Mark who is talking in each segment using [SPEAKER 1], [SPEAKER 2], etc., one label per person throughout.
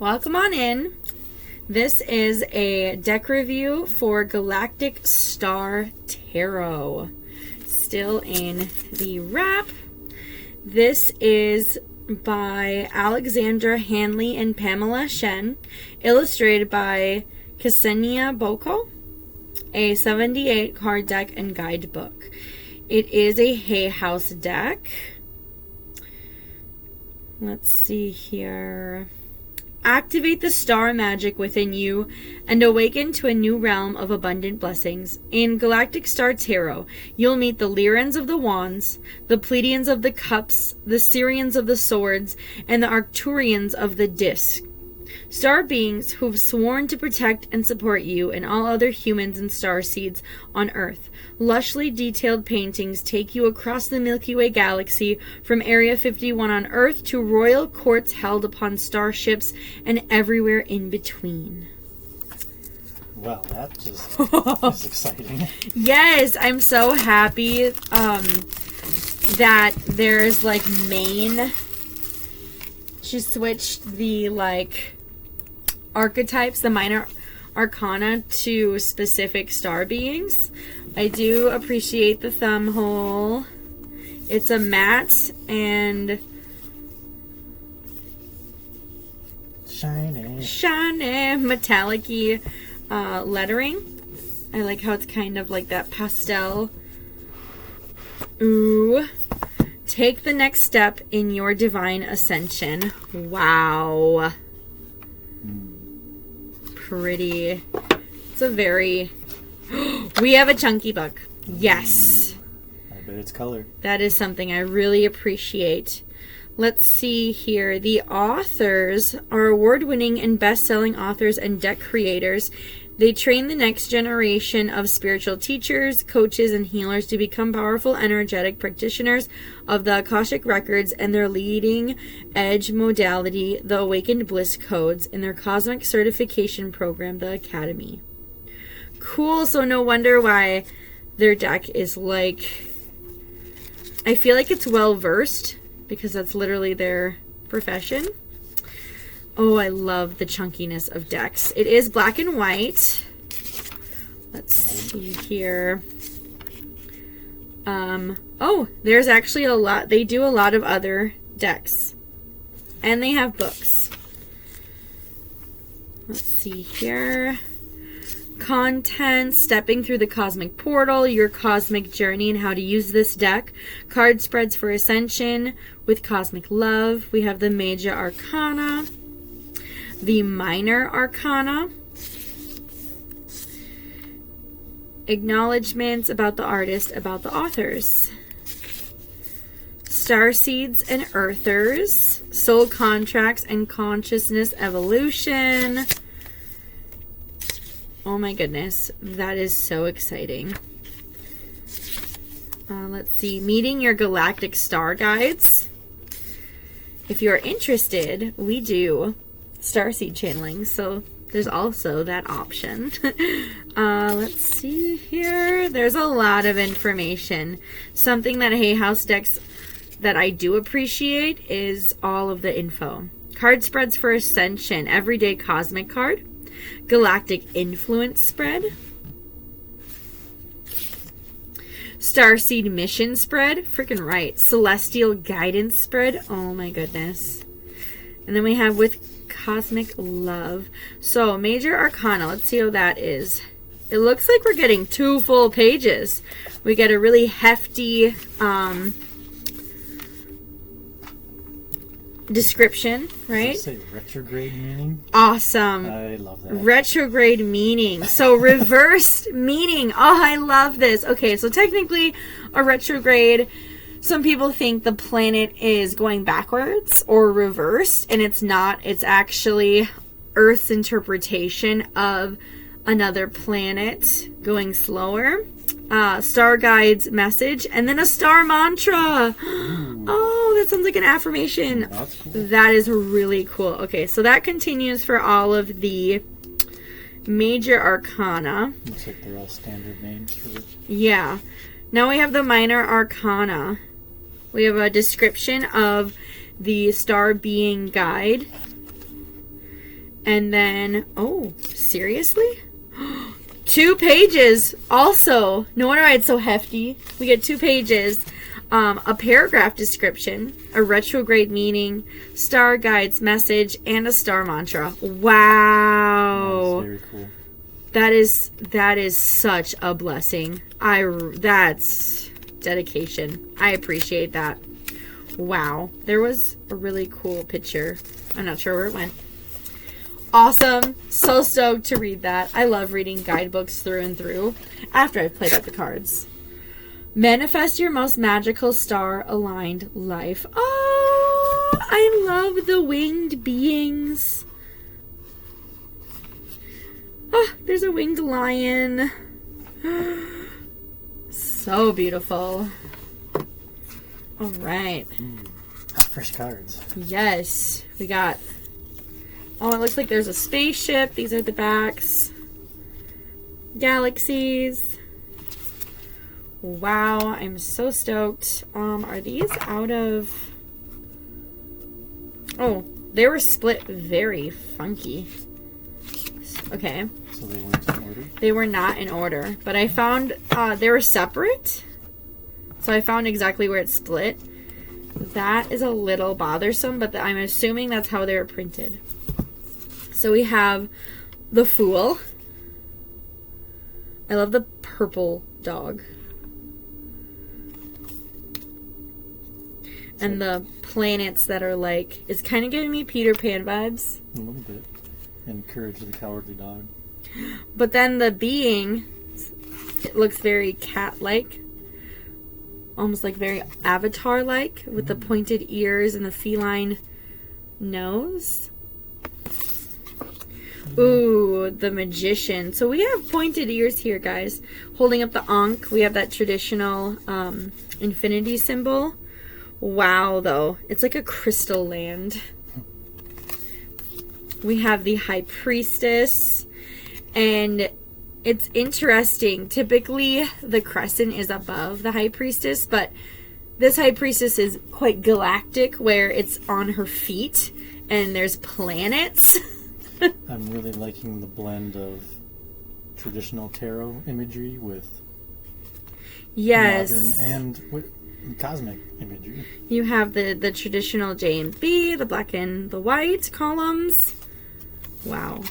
[SPEAKER 1] welcome on in. This is a deck review for Galactic Star Tarot. Still in the wrap. This is by Alexandra Hanley and Pamela Shen, illustrated by Ksenia Boko, a 78 card deck and guidebook. It is a Hay House deck. Let's see here. Activate the star magic within you and awaken to a new realm of abundant blessings. In Galactic Star Tarot, you'll meet the Lyrans of the Wands, the Pleiadians of the Cups, the Syrians of the Swords, and the Arcturians of the Disc. Star beings who've sworn to protect and support you and all other humans and starseeds on Earth. Lushly detailed paintings take you across the Milky Way galaxy from Area 51 on Earth to royal courts held upon starships and everywhere in between.
[SPEAKER 2] Well, that just is exciting.
[SPEAKER 1] Yes, I'm so happy that there's like main. She switched the archetypes, the minor arcana, to specific star beings. I do appreciate the thumb hole. It's a matte and shiny metallic-y lettering. I like how it's kind of like that pastel. Ooh. Take the next step in your divine ascension. Wow. Pretty. It's a very... We have a chunky book. Yes.
[SPEAKER 2] I bet it's colored.
[SPEAKER 1] That is something I really appreciate. Let's see here. The authors are award-winning and best-selling authors and deck creators. They train the next generation of spiritual teachers, coaches, and healers to become powerful, energetic practitioners of the Akashic Records and their leading edge modality, the Awakened Bliss Codes, in their cosmic certification program, the Academy. Cool, so no wonder why their deck is like... I feel like it's well-versed, because that's literally their profession. Oh, I love the chunkiness of decks. It is black and white. Let's see here. Oh, there's actually a lot. They do a lot of other decks. And they have books. Let's see here. Content, stepping through the cosmic portal, your cosmic journey and how to use this deck. Card spreads for ascension with cosmic love. We have the Major Arcana. The Minor Arcana, acknowledgments about the artist, about the authors, Starseeds and Earthers, soul contracts and consciousness evolution. Oh my goodness, that is so exciting. Let's see, meeting your galactic star guides. If you're interested, we do starseed channeling, so there's also that option. Let's see here. There's a lot of information. Something that Hay House decks that I do appreciate is all of the info. Card spreads for Ascension, everyday cosmic card, Galactic influence spread, Starseed mission spread, freaking right, Celestial guidance spread, oh my goodness. And then we have with Cosmic Love. So, Major Arcana. Let's see how that is. It looks like we're getting 2 full pages. We get a really hefty description, right?
[SPEAKER 2] Does it say retrograde meaning?
[SPEAKER 1] Awesome.
[SPEAKER 2] I love that.
[SPEAKER 1] Retrograde meaning. So, reversed meaning. Oh, I love this. Okay, so technically, a retrograde... Some people think the planet is going backwards or reversed, and it's not. It's actually Earth's interpretation of another planet going slower. Star guide's message, and then a star mantra. Oh, that sounds like an affirmation.
[SPEAKER 2] That's cool.
[SPEAKER 1] That is really cool. Okay, so that continues for all of the Major Arcana.
[SPEAKER 2] Looks like they're all standard names for it.
[SPEAKER 1] Yeah. Now we have the Minor Arcana. We have a description of the star being guide. And then, oh, seriously? 2 pages also. No wonder why it's so hefty. We get 2 pages. A paragraph description, a retrograde meaning, star guides message, and a star mantra. Wow.
[SPEAKER 2] That's very cool.
[SPEAKER 1] That is such a blessing. That's dedication. I appreciate that. Wow. There was a really cool picture. I'm not sure where it went. Awesome. So stoked to read that. I love reading guidebooks through and through after I've played out the cards. Manifest your most magical star-aligned life. Oh, I love the winged beings. Oh, there's a winged lion. So beautiful. All right.
[SPEAKER 2] Fresh cards.
[SPEAKER 1] Yes, we got... Oh, it looks like there's a spaceship. These are the backs. Galaxies. Wow, I'm so stoked. Are these out of... Oh, they were split very funky. Okay.
[SPEAKER 2] So they weren't in order?
[SPEAKER 1] They were not in order, but I found they were separate. So I found exactly where it split. That is a little bothersome, but I'm assuming that's how they were printed. So we have the Fool. I love the purple dog. And the planets that are like, it's kind of giving me Peter Pan vibes.
[SPEAKER 2] A little bit. And Courage of the Cowardly Dog.
[SPEAKER 1] But then the being, it looks very cat-like. Almost like very Avatar-like, with the pointed ears and the feline nose. Ooh, the Magician. So we have pointed ears here, guys. Holding up the Ankh. We have that traditional infinity symbol. Wow, though. It's like a crystal land. We have the High Priestess. And it's interesting. Typically, the crescent is above the High Priestess, but this High Priestess is quite galactic, where it's on her feet, and there's planets.
[SPEAKER 2] I'm really liking the blend of traditional tarot imagery with modern and cosmic imagery.
[SPEAKER 1] You have the traditional J and B, the black and the white columns. Wow.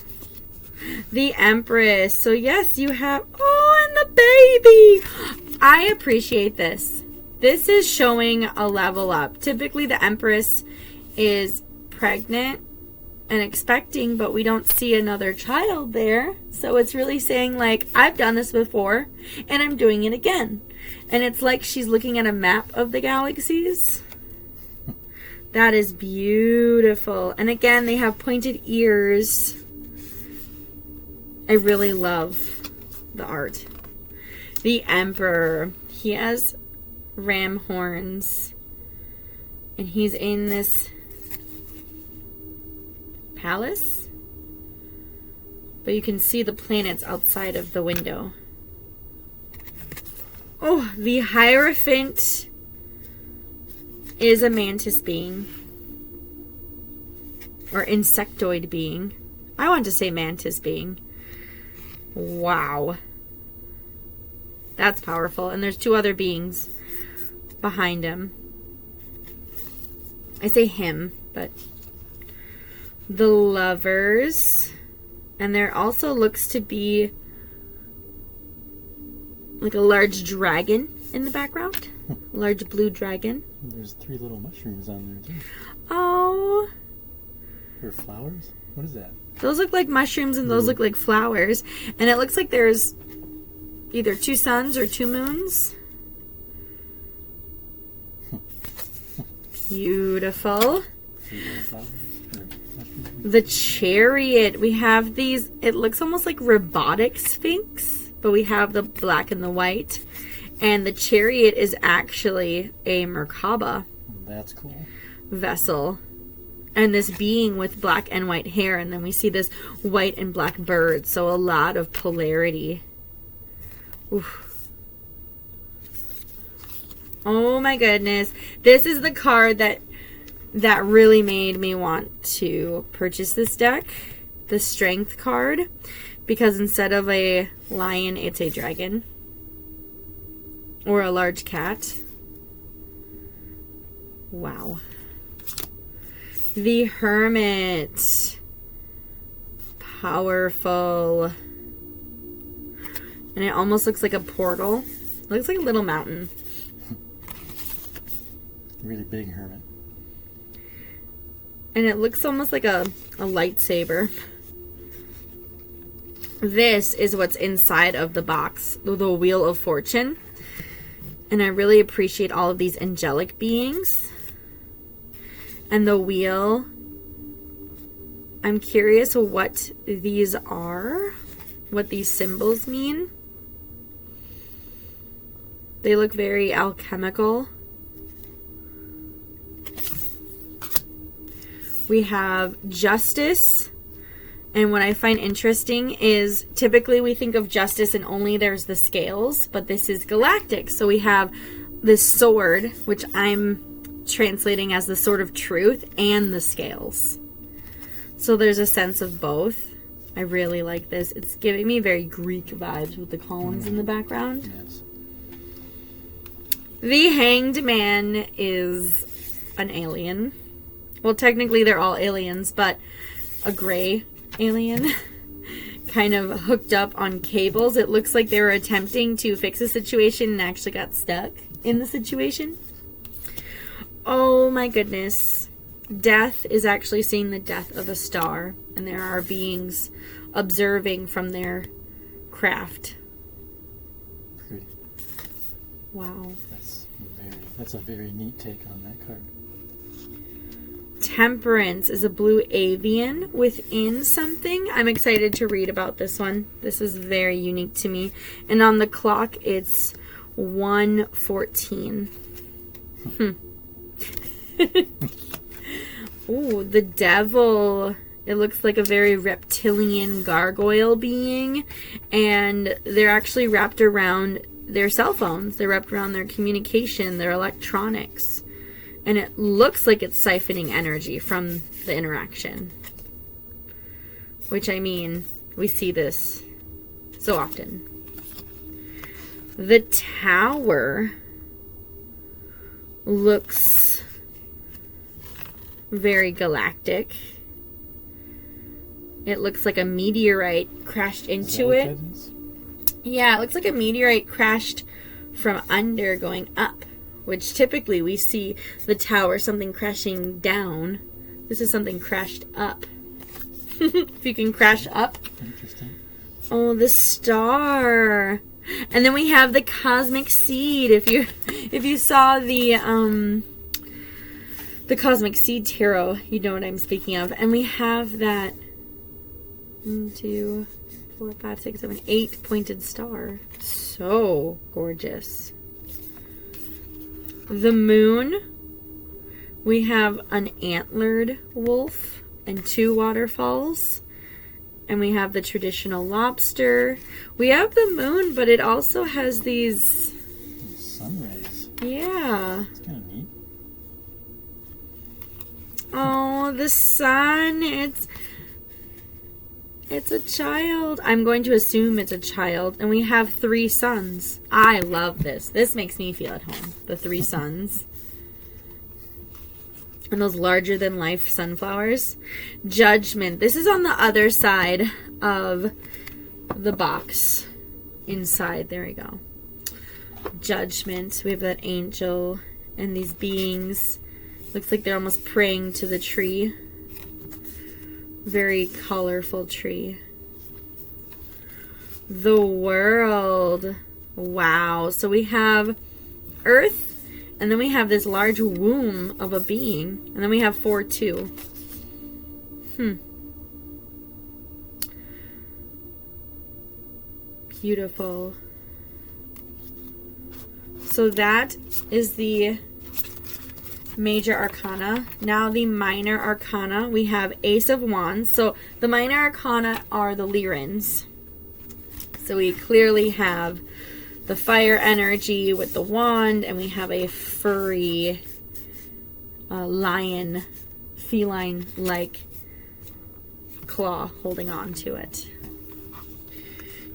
[SPEAKER 1] The Empress. So yes, you have... Oh, and the baby! I appreciate this. This is showing a level up. Typically, the Empress is pregnant and expecting, but we don't see another child there. So it's really saying, like, I've done this before, and I'm doing it again. And it's like she's looking at a map of the galaxies. That is beautiful. And again, they have pointed ears. I really love the art. The Emperor. He has ram horns. And he's in this palace. But you can see the planets outside of the window. Oh, the Hierophant is a mantis being. Or insectoid being. I want to say mantis being. Wow. That's powerful. And there's 2 other beings behind him. I say him, but... The Lovers. And there also looks to be like a large dragon in the background. Large blue dragon.
[SPEAKER 2] There's 3 little mushrooms on there too.
[SPEAKER 1] Oh.
[SPEAKER 2] Or flowers? What is that?
[SPEAKER 1] Those look like mushrooms and those look like flowers. And it looks like there's either 2 suns or 2 moons. Beautiful.
[SPEAKER 2] 3 little flowers or mushrooms?
[SPEAKER 1] The Chariot. We have these, it looks almost like robotic sphinx. But we have the black and the white. And the Chariot is actually a Merkaba.
[SPEAKER 2] That's cool.
[SPEAKER 1] Vessel. And this being with black and white hair. And then we see this white and black bird. So a lot of polarity. Oof. Oh my goodness. This is the card that really made me want to purchase this deck. the Strength card because instead of a lion, it's a dragon. Or a large cat. Wow. The Hermit. Powerful. And it almost looks like a portal. It looks like a little mountain.
[SPEAKER 2] Really big hermit.
[SPEAKER 1] And it looks almost like a lightsaber. This is what's inside of the box. The Wheel of Fortune. And I really appreciate all of these angelic beings. And the wheel. I'm curious what these are. What these symbols mean. They look very alchemical. We have justice. And what I find interesting is typically we think of justice and only there's the scales, but this is galactic. So we have this sword, which I'm translating as the sword of truth, and the scales. So there's a sense of both. I really like this. It's giving me very Greek vibes with the columns in the background.
[SPEAKER 2] Yes.
[SPEAKER 1] The Hanged Man is an alien. Well, technically they're all aliens, but a gray alien kind of hooked up on cables. It looks like they were attempting to fix a situation and actually got stuck in the situation. Oh my goodness. Death is actually seeing the death of a star, and there are beings observing from their craft.
[SPEAKER 2] Pretty.
[SPEAKER 1] Wow.
[SPEAKER 2] That's a very neat take on that card.
[SPEAKER 1] Temperance is a blue avian within something. I'm excited to read about this one. This is very unique to me. And on the clock, it's 1:14. Ooh, the Devil. It looks like a very reptilian gargoyle being. And they're actually wrapped around their cell phones. They're wrapped around their communication, their electronics. And it looks like it's siphoning energy from the interaction. Which, I mean, we see this so often. The Tower looks very galactic. It looks like a meteorite crashed into it. Yeah, it looks like a meteorite crashed from under going up. Which typically we see the tower, something crashing down. This is something crashed up. If you can crash up.
[SPEAKER 2] Interesting.
[SPEAKER 1] Oh, the star. And then we have the cosmic seed. If you saw the cosmic seed tarot, you know what I'm speaking of. And we have that 1, 2, 4, 5, 6, 7, 8 pointed star. So gorgeous. The moon, we have an antlered wolf and 2 waterfalls. And we have the traditional lobster. We have the moon, but it also has these
[SPEAKER 2] sun rays.
[SPEAKER 1] Yeah.
[SPEAKER 2] It's kind of neat.
[SPEAKER 1] Oh, the sun. It's a child. I'm going to assume it's a child. And we have 3 suns. I love this. This makes me feel at home. The 3 suns. And those larger than life sunflowers. Judgment. This is on the other side of the box. Inside. There we go. Judgment. We have that angel and these beings. Looks like they're almost praying to the tree. Very colorful tree. The world. Wow. So we have Earth, and then we have this large womb of a being, and then we have 4 too. Beautiful. So that is the major arcana. Now the minor arcana, we have Ace of Wands. So the minor arcana are the Lyrans. So we clearly have the fire energy with the wand, and we have a furry lion, feline-like claw holding on to it.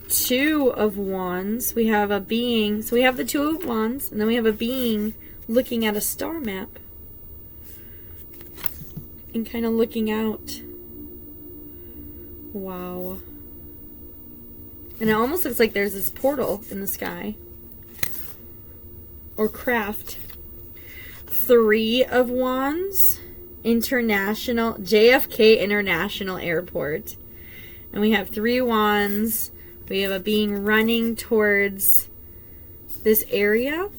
[SPEAKER 1] 2 of Wands. We have a being. So we have the 2 of Wands, and then we have a being looking at a star map. And kind of looking out. Wow. And it almost looks like there's this portal in the sky. Or craft. 3 of Wands. JFK International Airport. And we have 3 wands. We have a being running towards this area.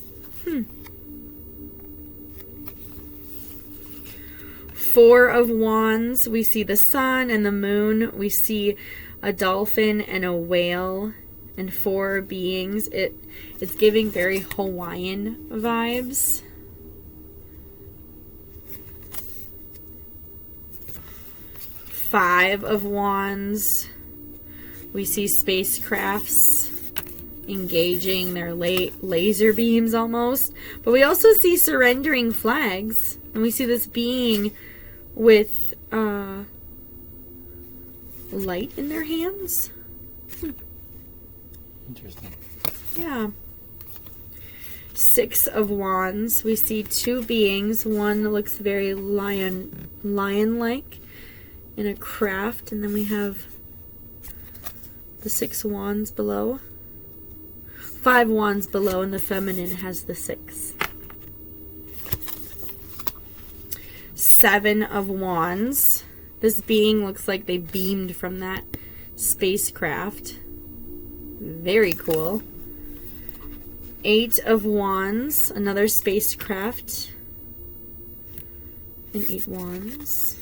[SPEAKER 1] 4 of Wands. We see the sun and the moon. We see a dolphin and a whale and 4 beings. It's giving very Hawaiian vibes. 5 of Wands. We see spacecrafts engaging their laser beams almost. But we also see surrendering flags. And we see this being with light in their hands.
[SPEAKER 2] Interesting.
[SPEAKER 1] Yeah. 6 of Wands. We see 2 beings. One looks very lion-like in a craft. And then we have the 6 wands below. 5 wands below, and the feminine has the 6. 7 of Wands. This being looks like they beamed from that spacecraft. Very cool. 8 of Wands. Another spacecraft. And 8 wands.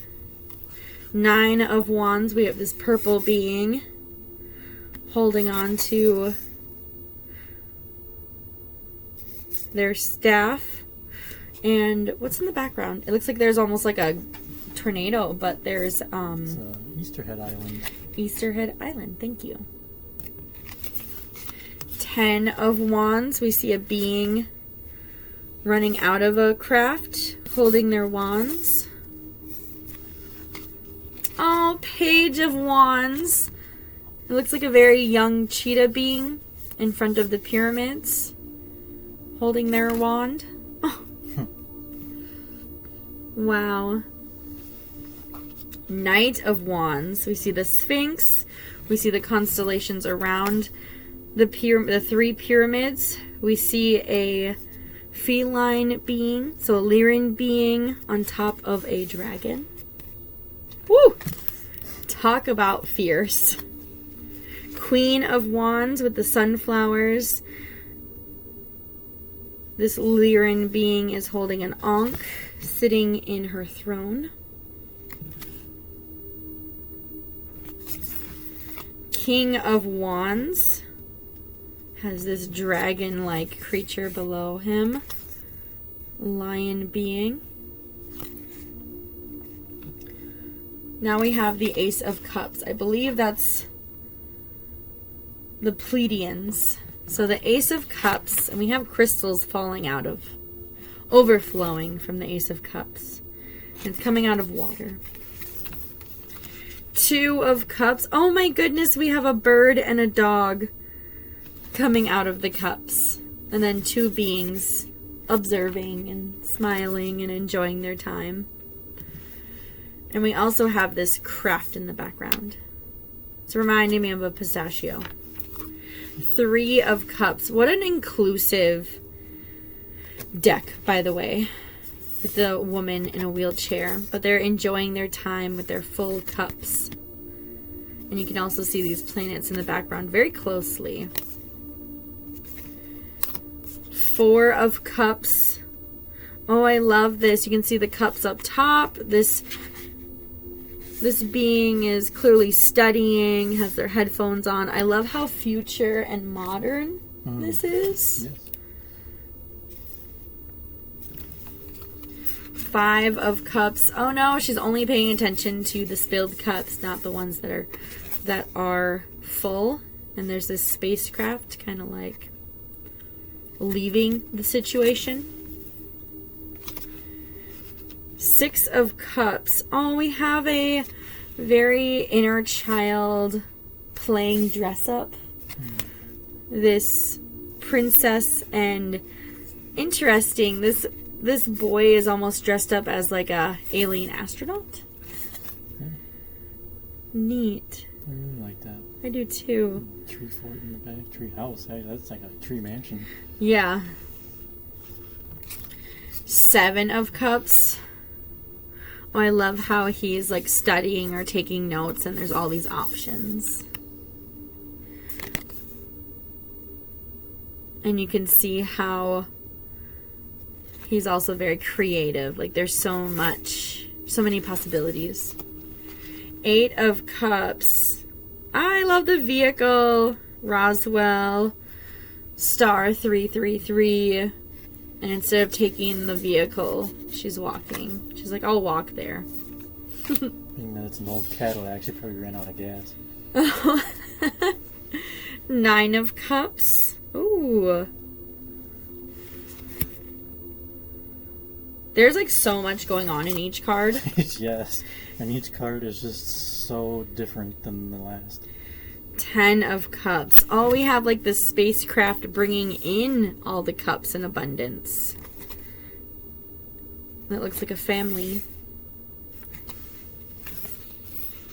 [SPEAKER 1] 9 of Wands. We have this purple being holding on to their staff. And what's in the background? It looks like there's almost like a tornado, but there's
[SPEAKER 2] It's Easterhead Island.
[SPEAKER 1] Easterhead Island, thank you. 10 of Wands. We see a being running out of a craft, holding their wands. Oh, Page of Wands. It looks like a very young cheetah being in front of the pyramids, holding their wand. Oh. Wow. Knight of Wands. We see the Sphinx. We see the constellations around the 3 pyramids. We see a feline being, so a Lyran being on top of a dragon. Woo! Talk about fierce. Queen of Wands with the sunflowers. This Lyran being is holding an ankh, sitting in her throne. King of Wands has this dragon-like creature below him. Lion being. Now we have the Ace of Cups. I believe that's the Pleiadians. So the Ace of Cups, and we have crystals falling out of, overflowing from the Ace of Cups. And it's coming out of water. 2 of Cups. Oh my goodness, we have a bird and a dog coming out of the cups. And then 2 beings observing and smiling and enjoying their time. And we also have this craft in the background. It's reminding me of a pistachio. 3 of Cups. What an inclusive deck, by the way. With the woman in a wheelchair. But they're enjoying their time with their full cups. And you can also see these planets in the background very closely. 4 of Cups. Oh, I love this. You can see the cups up top. This being is clearly studying, has their headphones on. I love how future and modern this is.
[SPEAKER 2] Yes.
[SPEAKER 1] 5 of Cups. Oh no, she's only paying attention to the spilled cups, not the ones that are full. And there's this spacecraft kind of like leaving the situation. 6 of Cups. Oh, we have a Very inner child playing dress up. This princess, and interesting, this boy is almost dressed up as like a alien astronaut. Neat.
[SPEAKER 2] I really like that.
[SPEAKER 1] I do too.
[SPEAKER 2] Tree fort in the back, tree house. Hey, that's like a tree mansion.
[SPEAKER 1] Yeah. 7 of Cups. Oh, I love how he's like studying or taking notes and there's all these options. And you can see how he's also very creative. Like there's so many possibilities. 8 of Cups. I love the vehicle. Roswell. Star 333. And instead of taking the vehicle, she's walking. She's like, I'll walk there.
[SPEAKER 2] Being that it's an old Cadillac, she probably ran out of gas.
[SPEAKER 1] 9 of Cups. Ooh. There's like so much going on in each card.
[SPEAKER 2] Yes. And each card is just so different than the last.
[SPEAKER 1] 10 of Cups. Oh, we have like this spacecraft bringing in all the cups in abundance. That looks like a family.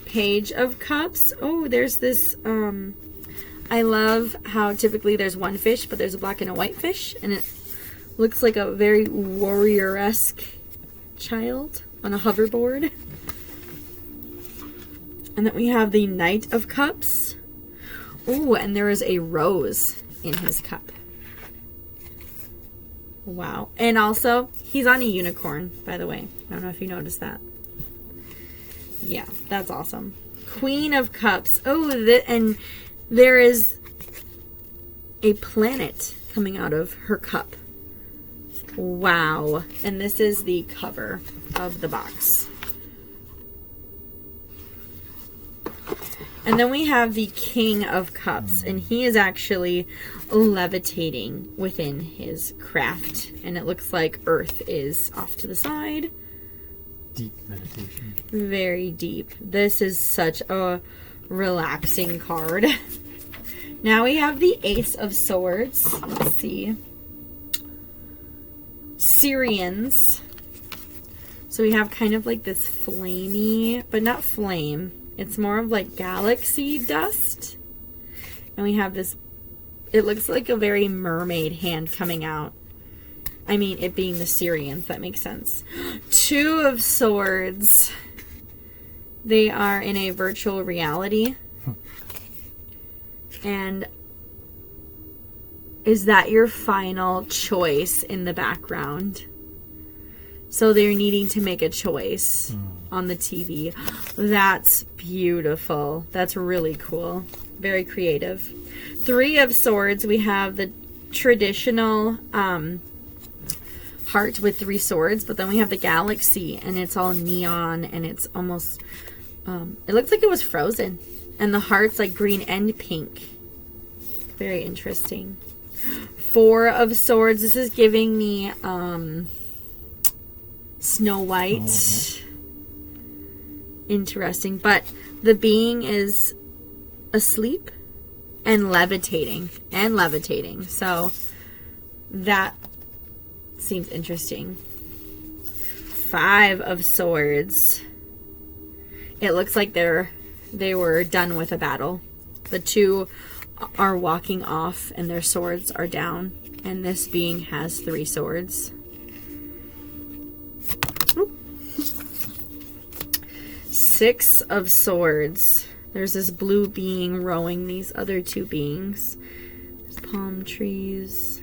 [SPEAKER 1] Page of Cups. Oh, there's this, I love how typically there's one fish, but there's a black and a white fish, and it looks like a very warrior-esque child on a hoverboard. And then we have the Knight of Cups. Ooh, and there is a rose in his cup. Wow. And also, he's on a unicorn, by the way. I don't know if you noticed that. Yeah, that's awesome. Queen of Cups. Oh, and there is a planet coming out of her cup. Wow. And this is the cover of the box. And then we have the King of Cups, and he is actually levitating within his craft. And it looks like Earth is off to the side.
[SPEAKER 2] Deep meditation.
[SPEAKER 1] Very deep. This is such a relaxing card. Now we have the Ace of Swords. Let's see. Syrians. So we have kind of like this flamey, but not flame. It's more of like galaxy dust. And we have this, it looks like a very mermaid hand coming out. I mean, it being the Syrians, that makes sense. 2 of Swords. They are in a virtual reality. And is that your final choice in the background? So they're needing to make a choice on the TV. That's beautiful. That's really cool. Very creative. 3 of Swords. We have the traditional heart with 3 swords, but then we have the galaxy, and it's all neon, and it's almost it looks like it was frozen, and the heart's like green and pink. Very interesting. 4 of Swords. This is giving me Snow White. Interesting, but the being is asleep and levitating, so that seems interesting. 5 of Swords. It looks like they were done with a battle. The 2 are walking off and their swords are down, and this being has 3 swords. 6 of Swords. There's this blue being rowing these other 2 beings. There's palm trees.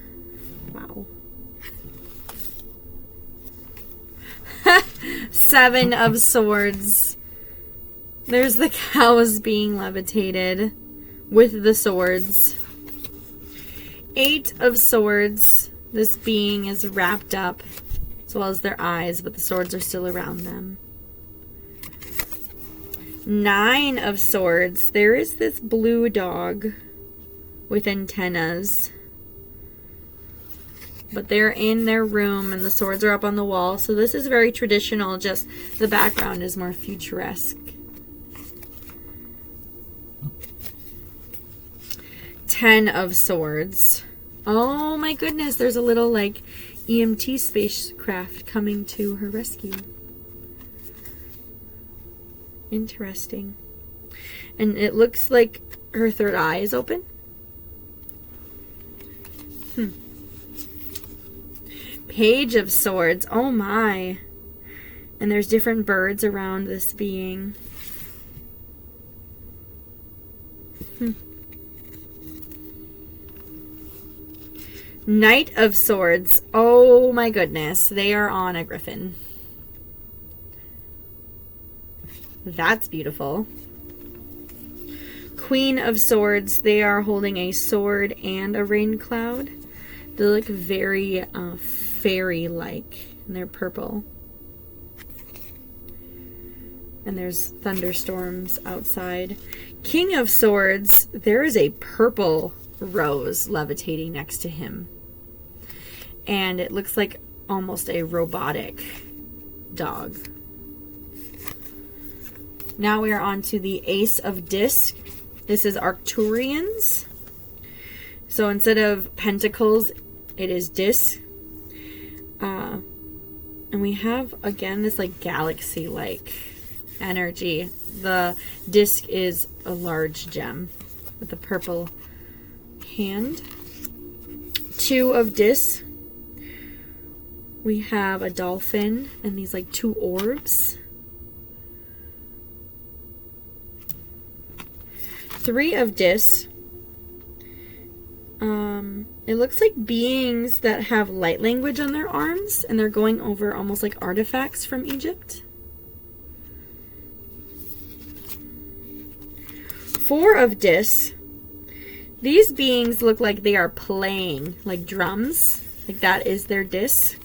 [SPEAKER 1] Wow. 7 of Swords. There's the cows being levitated with the swords. 8 of Swords. This being is wrapped up, as well as their eyes, but the swords are still around them. 9 of Swords. There is this blue dog with antennas, but they're in their room and the swords are up on the wall. So this is very traditional, just the background is more futuresque. 10 of Swords. Oh my goodness, there's a little like EMT spacecraft coming to her rescue. Interesting. And it looks like her third eye is open. Page of Swords. Oh my. And there's different birds around this being. Knight of Swords. Oh my goodness. They are on a griffin. That's beautiful. Queen of Swords. They are holding a sword and a rain cloud. They look very fairy-like. And they're purple. And there's thunderstorms outside. King of Swords. There is a purple rose levitating next to him. And it looks like almost a robotic dog. Now we are on to the Ace of Disc. This is Arcturians. So instead of pentacles, it is disc. And we have, again, this like galaxy-like energy. The disc is a large gem with a purple hand. 2 of Disc. We have a dolphin and these like 2 orbs. 3 of Disc. It looks like beings that have light language on their arms, and they're going over almost like artifacts from Egypt. 4 of Disc. These beings look like they are playing like drums, like that is their disc.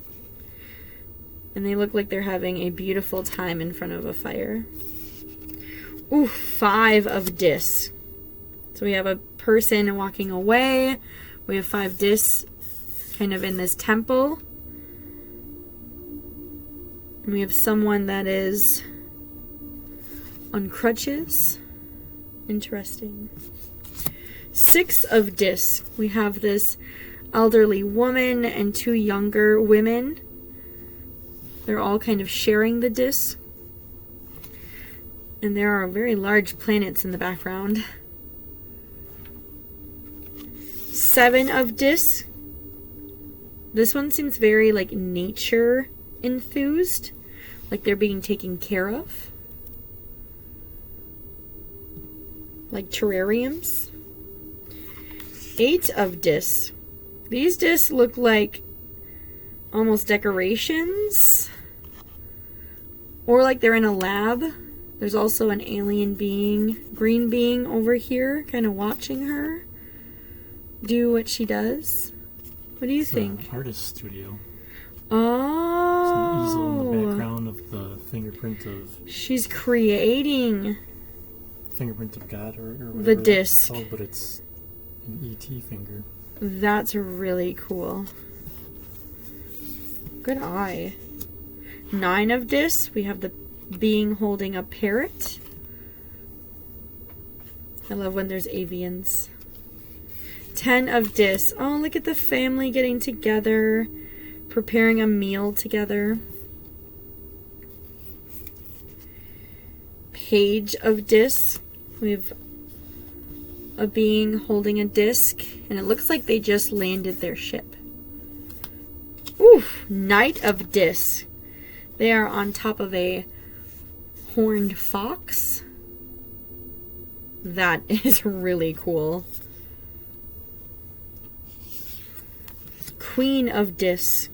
[SPEAKER 1] And they look like they're having a beautiful time in front of a fire. Ooh, 5 of Disc. So we have a person walking away. We have 5 discs kind of in this temple. And we have someone that is on crutches. Interesting. 6 of Disc. We have this elderly woman and 2 younger women. They're all kind of sharing the disc. And there are very large planets in the background. 7 of Disc. This one seems very like nature enthused. Like they're being taken care of. Like terrariums. 8 of Disc. These discs look like almost decorations. Or like they're in a lab. There's also an alien being, green being over here, kind of watching her do what she does. What do you think?
[SPEAKER 2] An artist studio.
[SPEAKER 1] Oh.
[SPEAKER 2] There's an easel in the background of the fingerprint of...
[SPEAKER 1] She's creating...
[SPEAKER 2] Fingerprint of God or whatever
[SPEAKER 1] the disc.
[SPEAKER 2] Called, but it's an ET finger.
[SPEAKER 1] That's really cool. Good eye. 9 of Disc. We have the being holding a parrot. I love when there's avians. 10 of Disc. Oh, look at the family getting together, preparing a meal together. Page of Disc. We have a being holding a disc, and it looks like they just landed their ship. Oof! Knight of Disc. They are on top of a horned fox. That is really cool. Queen of Disc.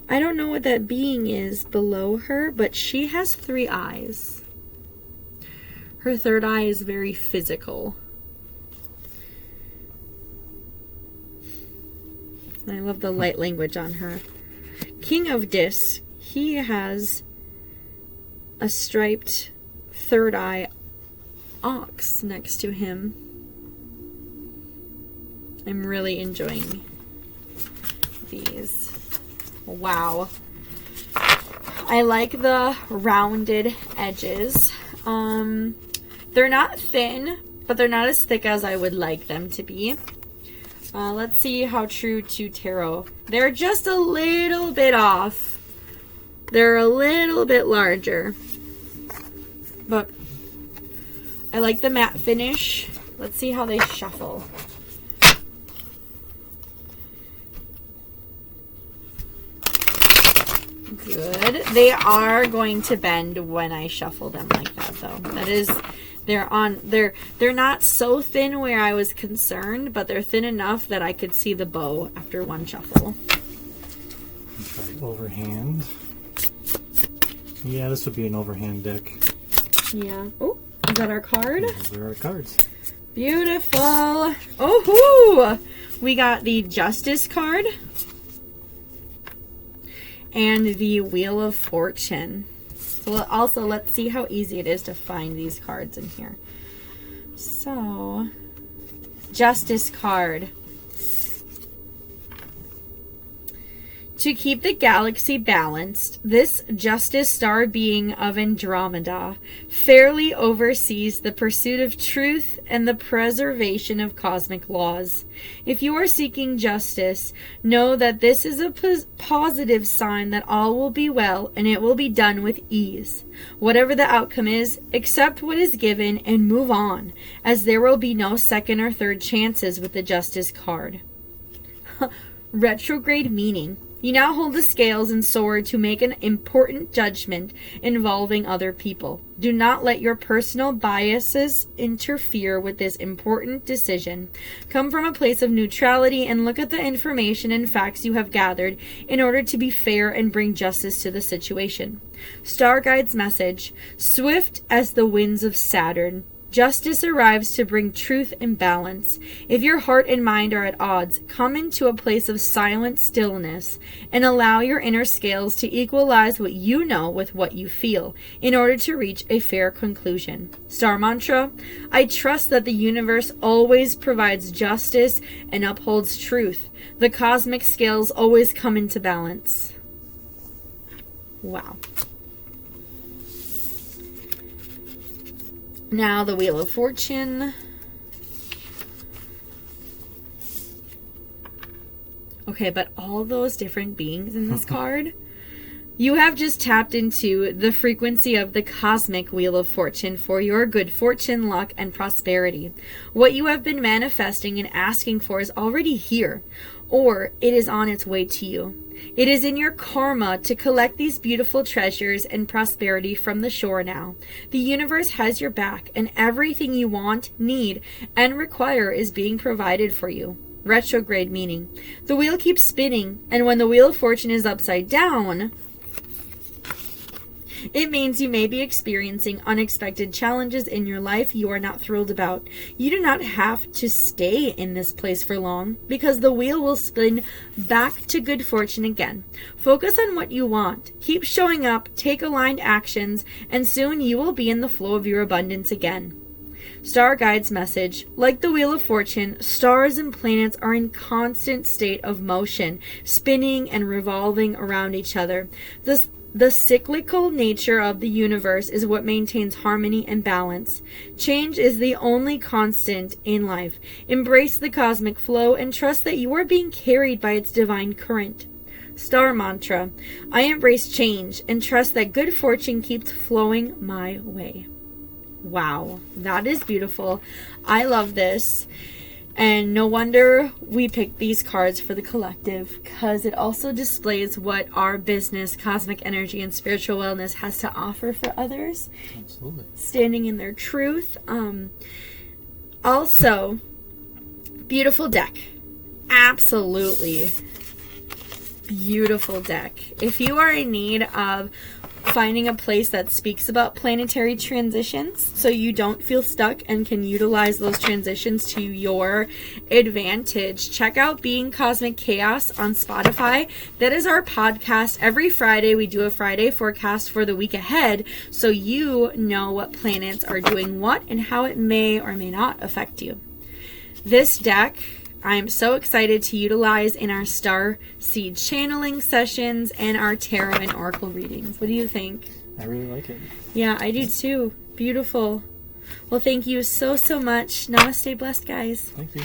[SPEAKER 1] I don't know what that being is below her, but she has 3 eyes. Her third eye is very physical. I love the light language on her. King of Disc. He has a striped third eye ox next to him. I'm really enjoying these. Wow. I like the rounded edges. They're not thin, but they're not as thick as I would like them to be. Let's see how true to tarot. They're just a little bit off. They're a little bit larger. But I like the matte finish. Let's see how they shuffle. Good. They are going to bend when I shuffle them like that, though. That is, they're not so thin where I was concerned, but they're thin enough that I could see the bow after one shuffle.
[SPEAKER 2] Try overhand. Yeah, this would be an overhand deck.
[SPEAKER 1] Yeah. Oh, is that our card?
[SPEAKER 2] Those are our cards.
[SPEAKER 1] Beautiful. Oh, we got the Justice card and the Wheel of Fortune. So also, let's see how easy it is to find these cards in here. So, Justice card. To keep the galaxy balanced, this Justice star being of Andromeda fairly oversees the pursuit of truth and the preservation of cosmic laws. If you are seeking justice, know that this is a positive sign that all will be well and it will be done with ease. Whatever the outcome is, accept what is given and move on, as there will be no second or third chances with the Justice card. Retrograde meaning. You now hold the scales and sword to make an important judgment involving other people. Do not let your personal biases interfere with this important decision. Come from a place of neutrality and look at the information and facts you have gathered in order to be fair and bring justice to the situation. Star Guide's message: swift as the winds of Saturn, justice arrives to bring truth and balance. If your heart and mind are at odds, come into a place of silent stillness and allow your inner scales to equalize what you know with what you feel in order to reach a fair conclusion. Star mantra: I trust that the universe always provides justice and upholds truth. The cosmic scales always come into balance. Wow. Now the Wheel of Fortune. Okay, but all those different beings in this card, you have just tapped into the frequency of the cosmic Wheel of Fortune for your good fortune, luck, and prosperity. What you have been manifesting and asking for is already here, or it is on its way to you. It is in your karma to collect these beautiful treasures and prosperity from the shore now. The universe has your back, and everything you want, need, and require is being provided for you. Retrograde meaning. The wheel keeps spinning, and when the Wheel of Fortune is upside down, it means you may be experiencing unexpected challenges in your life you are not thrilled about. You do not have to stay in this place for long, because the wheel will spin back to good fortune again. Focus on what you want. Keep showing up, take aligned actions, and soon you will be in the flow of your abundance again. Star Guide's message: like the Wheel of Fortune, stars and planets are in constant state of motion, spinning and revolving around each other. The cyclical nature of the universe is what maintains harmony and balance. Change is the only constant in life. Embrace the cosmic flow and trust that you are being carried by its divine current. Star mantra: I embrace change and trust that good fortune keeps flowing my way. Wow, that is beautiful. I love this. And no wonder we picked these cards for the collective, because it also displays what our business, cosmic energy, and spiritual wellness has to offer for others.
[SPEAKER 2] Absolutely. Standing
[SPEAKER 1] in their truth. Also, beautiful deck. Absolutely beautiful deck. If you are in need of finding a place that speaks about planetary transitions so you don't feel stuck and can utilize those transitions to your advantage, check out Being Cosmic Chaos on Spotify. That is our podcast. Every Friday we do a Friday forecast for the week ahead, so you know what planets are doing what and how it may or may not affect you. This deck I am so excited to utilize in our star seed channeling sessions and our tarot and oracle readings. What do you think?
[SPEAKER 2] I really like it.
[SPEAKER 1] Yeah, I do too. Beautiful. Well, thank you so much. Namaste, blessed guys.
[SPEAKER 2] Thank you.